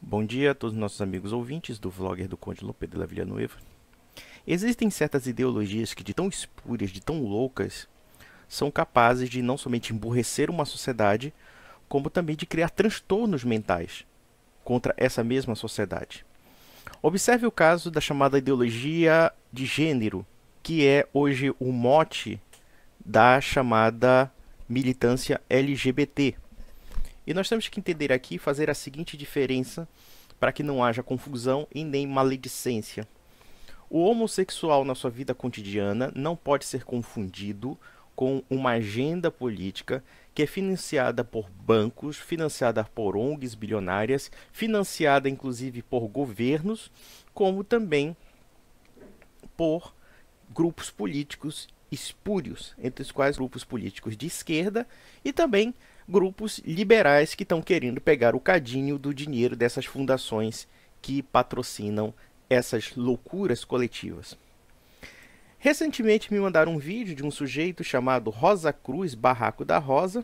Bom dia a todos os nossos amigos ouvintes do vlogger do Conde Lope de la Villanueva. Existem certas ideologias que, de tão espúrias, de tão loucas, são capazes de não somente emburrecer uma sociedade, como também de criar transtornos mentais contra essa mesma sociedade. Observe o caso da chamada ideologia de gênero, que é hoje o mote da chamada militância LGBT. E nós temos que entender aqui e fazer a seguinte diferença para que não haja confusão e nem maledicência. O homossexual na sua vida cotidiana não pode ser confundido com uma agenda política que é financiada por bancos, financiada por ONGs bilionárias, financiada inclusive por governos, como também por grupos políticos espúrios, entre os quais grupos políticos de esquerda e também grupos liberais que estão querendo pegar o cadinho do dinheiro dessas fundações que patrocinam essas loucuras coletivas. Recentemente me mandaram um vídeo de um sujeito chamado Rosa Cruz Barraco da Rosa,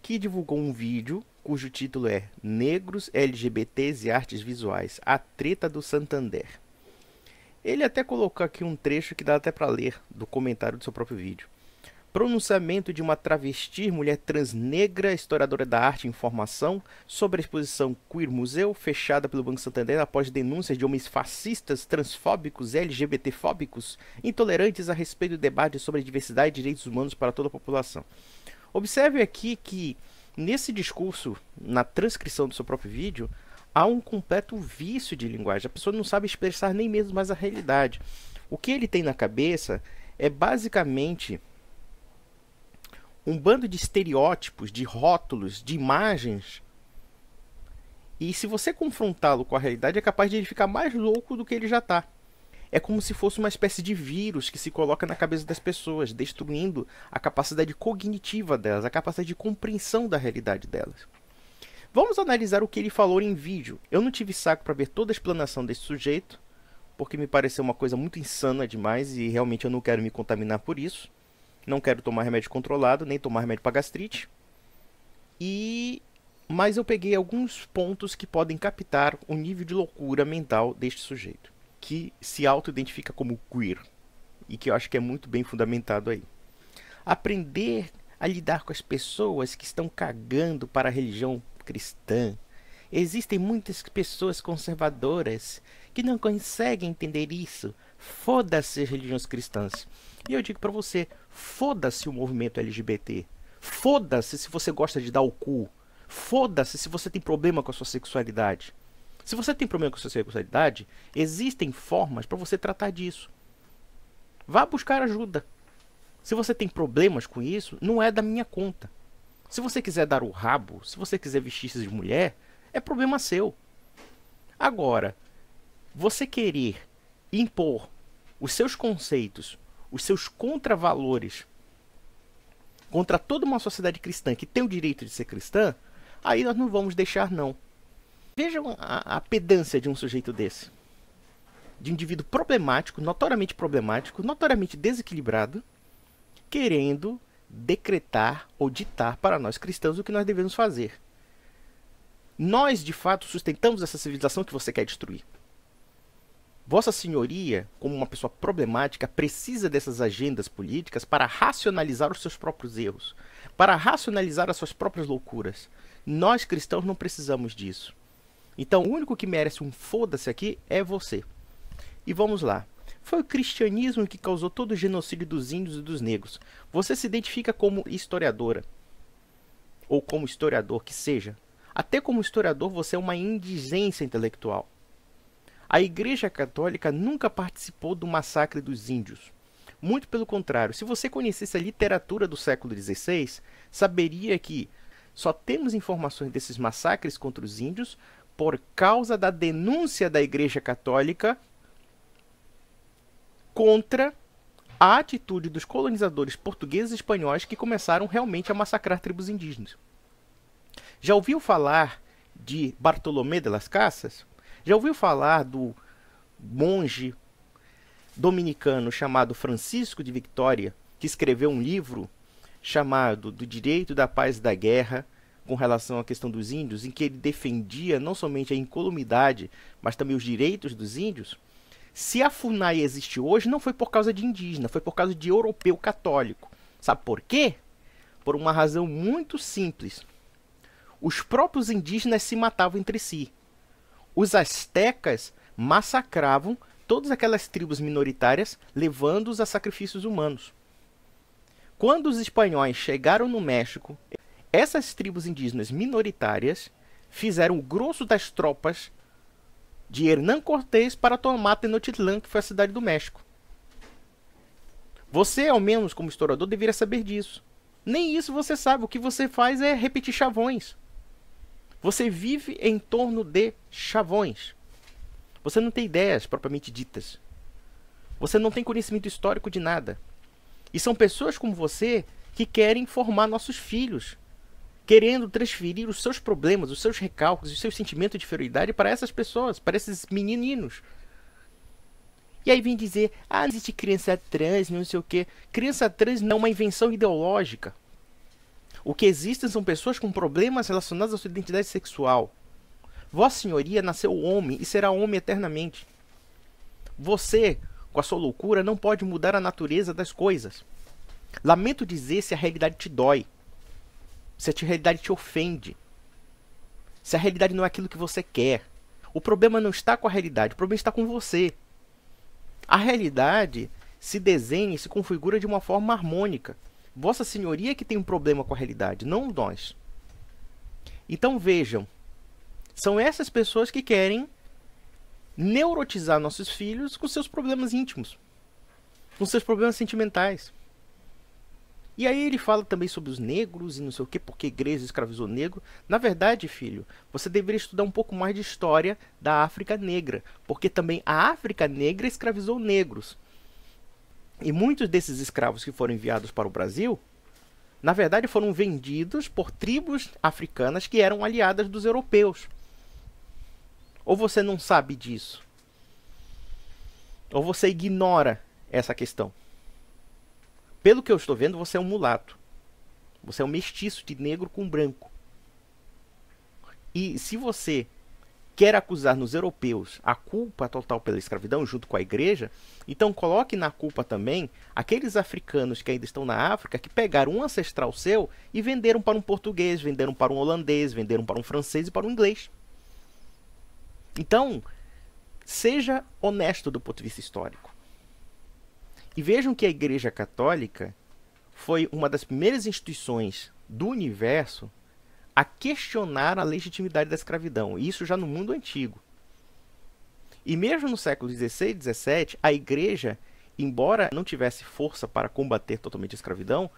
que divulgou um vídeo cujo título é Negros, LGBTs e Artes Visuais, a treta do Santander. Ele até colocou aqui um trecho que dá até para ler do comentário do seu próprio vídeo. Pronunciamento de uma travesti, mulher trans negra, historiadora da arte e informação, sobre a exposição Queer Museu, fechada pelo Banco Santander após denúncias de homens fascistas, transfóbicos, LGBTfóbicos, intolerantes a respeito do debate sobre a diversidade e direitos humanos para toda a população. Observe aqui que, nesse discurso, na transcrição do seu próprio vídeo, há um completo vício de linguagem. A pessoa não sabe expressar nem mesmo mais a realidade. O que ele tem na cabeça é basicamente um bando de estereótipos, de rótulos, de imagens. E se você confrontá-lo com a realidade, é capaz de ele ficar mais louco do que ele já está. É como se fosse uma espécie de vírus que se coloca na cabeça das pessoas, destruindo a capacidade cognitiva delas, a capacidade de compreensão da realidade delas. Vamos analisar o que ele falou em vídeo. Eu não tive saco para ver toda a explanação desse sujeito, porque me pareceu uma coisa muito insana demais e realmente eu não quero me contaminar por isso. Não quero tomar remédio controlado, nem tomar remédio para gastrite. Mas eu peguei alguns pontos que podem captar o nível de loucura mental deste sujeito, que se auto-identifica como queer, e que eu acho que é muito bem fundamentado aí. Aprender a lidar com as pessoas que estão cagando para a religião cristã. Existem muitas pessoas conservadoras que não conseguem entender isso. Foda-se as religiões cristãs. E eu digo pra você, foda-se o movimento LGBT. Foda-se se você gosta de dar o cu. Foda-se se você tem problema com a sua sexualidade. Se você tem problema com a sua sexualidade, existem formas para você tratar disso. Vá buscar ajuda. Se você tem problemas com isso, não é da minha conta. Se você quiser dar o rabo, se você quiser vestir-se de mulher, é problema seu. Agora, você querer impor os seus conceitos, os seus contravalores contra toda uma sociedade cristã que tem o direito de ser cristã, aí nós não vamos deixar não. Vejam a pedância de um sujeito desse. De um indivíduo problemático, notoriamente desequilibrado, querendo decretar ou ditar para nós cristãos o que nós devemos fazer. Nós, de fato, sustentamos essa civilização que você quer destruir. Vossa Senhoria, como uma pessoa problemática, precisa dessas agendas políticas para racionalizar os seus próprios erros, para racionalizar as suas próprias loucuras. Nós, cristãos, não precisamos disso. Então, o único que merece um foda-se aqui é você. E vamos lá. Foi o cristianismo que causou todo o genocídio dos índios e dos negros. Você se identifica como historiadora, ou como historiador que seja. Até como historiador, você é uma indigência intelectual. A Igreja Católica nunca participou do massacre dos índios. Muito pelo contrário, se você conhecesse a literatura do século XVI, saberia que só temos informações desses massacres contra os índios por causa da denúncia da Igreja Católica contra a atitude dos colonizadores portugueses e espanhóis que começaram realmente a massacrar tribos indígenas. Já ouviu falar de Bartolomé de las Casas? Já ouviu falar do monge dominicano chamado Francisco de Victória, que escreveu um livro chamado Do Direito, da Paz e da Guerra, com relação à questão dos índios, em que ele defendia não somente a incolumidade, mas também os direitos dos índios, se a FUNAI existe hoje, não foi por causa de indígena, foi por causa de europeu católico. Sabe por quê? Por uma razão muito simples. Os próprios indígenas se matavam entre si. Os astecas massacravam todas aquelas tribos minoritárias, levando-os a sacrifícios humanos. Quando os espanhóis chegaram no México, essas tribos indígenas minoritárias fizeram o grosso das tropas de Hernán Cortés para tomar Tenochtitlán, que foi a cidade do México. Você, ao menos como historiador, deveria saber disso. Nem isso você sabe. O que você faz é repetir chavões. Você vive em torno de chavões. Você não tem ideias propriamente ditas. Você não tem conhecimento histórico de nada. E são pessoas como você que querem formar nossos filhos, querendo transferir os seus problemas, os seus recalques, os seus sentimentos de inferioridade para essas pessoas, para esses menininhos. E aí vem dizer, não existe criança trans, não sei o quê. Criança trans não é uma invenção ideológica. O que existem são pessoas com problemas relacionados à sua identidade sexual. Vossa Senhoria nasceu homem e será homem eternamente. Você, com a sua loucura, não pode mudar a natureza das coisas. Lamento dizer se a realidade te dói. Se a realidade te ofende. Se a realidade não é aquilo que você quer. O problema não está com a realidade, o problema está com você. A realidade se desenha e se configura de uma forma harmônica. Vossa Senhoria que tem um problema com a realidade, não nós. Então vejam, são essas pessoas que querem neurotizar nossos filhos com seus problemas íntimos, com seus problemas sentimentais. E aí ele fala também sobre os negros e não sei o que, porque a igreja escravizou negro. Na verdade, filho, você deveria estudar um pouco mais de história da África Negra, porque também a África Negra escravizou negros. E muitos desses escravos que foram enviados para o Brasil, na verdade foram vendidos por tribos africanas que eram aliadas dos europeus. Ou você não sabe disso? Ou você ignora essa questão? Pelo que eu estou vendo, você é um mulato. Você é um mestiço de negro com branco. E se você quer acusar nos europeus a culpa total pela escravidão, junto com a igreja, então coloque na culpa também aqueles africanos que ainda estão na África, que pegaram um ancestral seu e venderam para um português, venderam para um holandês, venderam para um francês e para um inglês. Então, seja honesto do ponto de vista histórico. E vejam que a Igreja Católica foi uma das primeiras instituições do universo a questionar a legitimidade da escravidão. E isso já no mundo antigo. E mesmo no século XVI e XVII, a Igreja, embora não tivesse força para combater totalmente a escravidão,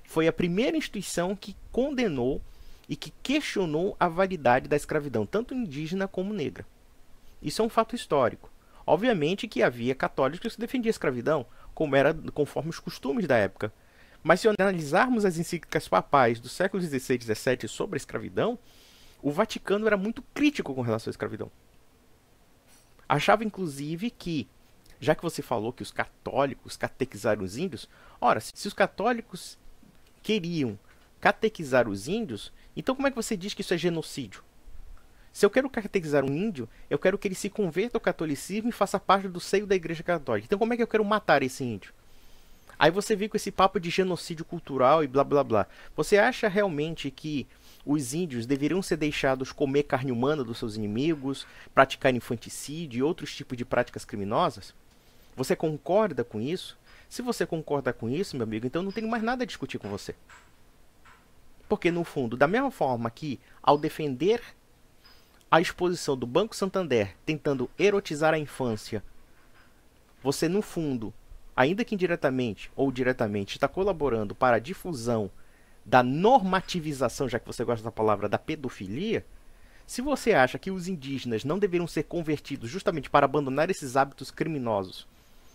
foi a primeira instituição que condenou e que questionou a validade da escravidão, tanto indígena como negra. Isso é um fato histórico. Obviamente que havia católicos que defendiam a escravidão, como era conforme os costumes da época. Mas se analisarmos as encíclicas papais do século XVI e XVII sobre a escravidão, o Vaticano era muito crítico com relação à escravidão. Achava, inclusive, que, já que você falou que os católicos catequizaram os índios, ora, se os católicos queriam catequizar os índios, então como é que você diz que isso é genocídio? Se eu quero catequizar um índio, eu quero que ele se converta ao catolicismo e faça parte do seio da Igreja Católica. Então como é que eu quero matar esse índio? Aí você vem com esse papo de genocídio cultural e blá blá blá. Você acha realmente que os índios deveriam ser deixados comer carne humana dos seus inimigos, praticar infanticídio e outros tipos de práticas criminosas? Você concorda com isso? Se você concorda com isso, meu amigo, então não tenho mais nada a discutir com você. Porque, no fundo, da mesma forma que, ao defender a exposição do Banco Santander tentando erotizar a infância, você, no fundo, ainda que indiretamente ou diretamente, está colaborando para a difusão da normativização, já que você gosta da palavra, da pedofilia. Se você acha que os indígenas não deveriam ser convertidos justamente para abandonar esses hábitos criminosos,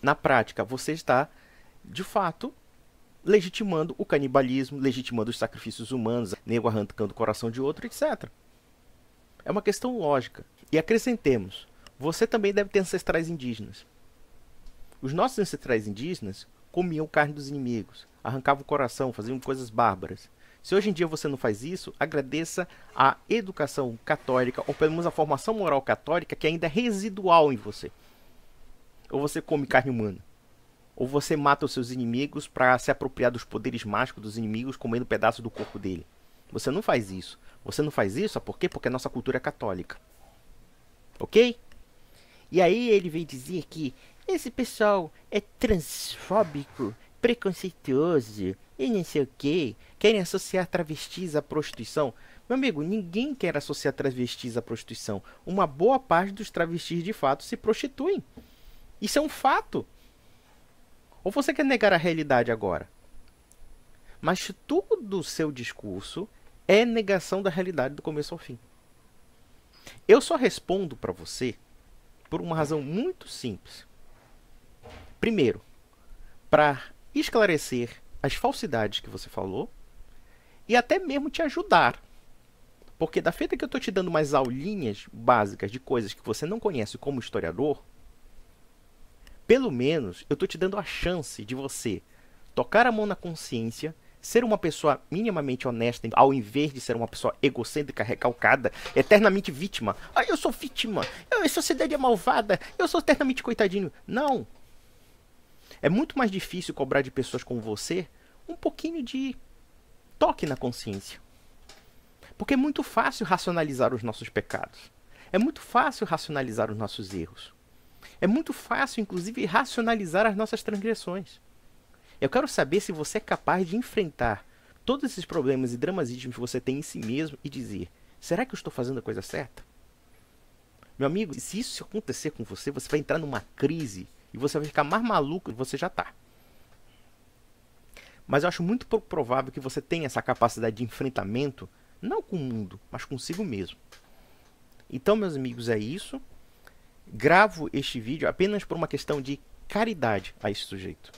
na prática, você está, de fato, legitimando o canibalismo, legitimando os sacrifícios humanos, nego arrancando o coração de outro, etc. É uma questão lógica. E acrescentemos, você também deve ter ancestrais indígenas. Os nossos ancestrais indígenas comiam carne dos inimigos, arrancavam o coração, faziam coisas bárbaras. Se hoje em dia você não faz isso, agradeça a educação católica, ou pelo menos a formação moral católica, que ainda é residual em você. Ou você come carne humana. Ou você mata os seus inimigos para se apropriar dos poderes mágicos dos inimigos, comendo pedaços do corpo dele. Você não faz isso. Você não faz isso, sabe por quê? Porque a nossa cultura é católica. Ok? E aí ele veio dizer que esse pessoal é transfóbico, preconceituoso e não sei o que. Querem associar travestis à prostituição. Meu amigo, ninguém quer associar travestis à prostituição. Uma boa parte dos travestis de fato se prostituem. Isso é um fato. Ou você quer negar a realidade agora? Mas todo o seu discurso é negação da realidade do começo ao fim. Eu só respondo para você por uma razão muito simples. Primeiro, para esclarecer as falsidades que você falou e até mesmo te ajudar. Porque da feita que eu estou te dando umas aulinhas básicas de coisas que você não conhece como historiador, pelo menos eu estou te dando a chance de você tocar a mão na consciência, ser uma pessoa minimamente honesta, ao invés de ser uma pessoa egocêntrica, recalcada, eternamente vítima. Ah, eu sou vítima, a sociedade é malvada, eu sou eternamente coitadinho. Não. É muito mais difícil cobrar de pessoas como você um pouquinho de toque na consciência. Porque é muito fácil racionalizar os nossos pecados. É muito fácil racionalizar os nossos erros. É muito fácil, inclusive, racionalizar as nossas transgressões. Eu quero saber se você é capaz de enfrentar todos esses problemas e dramas íntimos que você tem em si mesmo e dizer: será que eu estou fazendo a coisa certa? Meu amigo, se isso acontecer com você, você vai entrar numa crise e você vai ficar mais maluco do que você já está. Mas eu acho muito pouco provável que você tenha essa capacidade de enfrentamento, não com o mundo, mas consigo mesmo. Então, meus amigos, é isso. Gravo este vídeo apenas por uma questão de caridade a esse sujeito.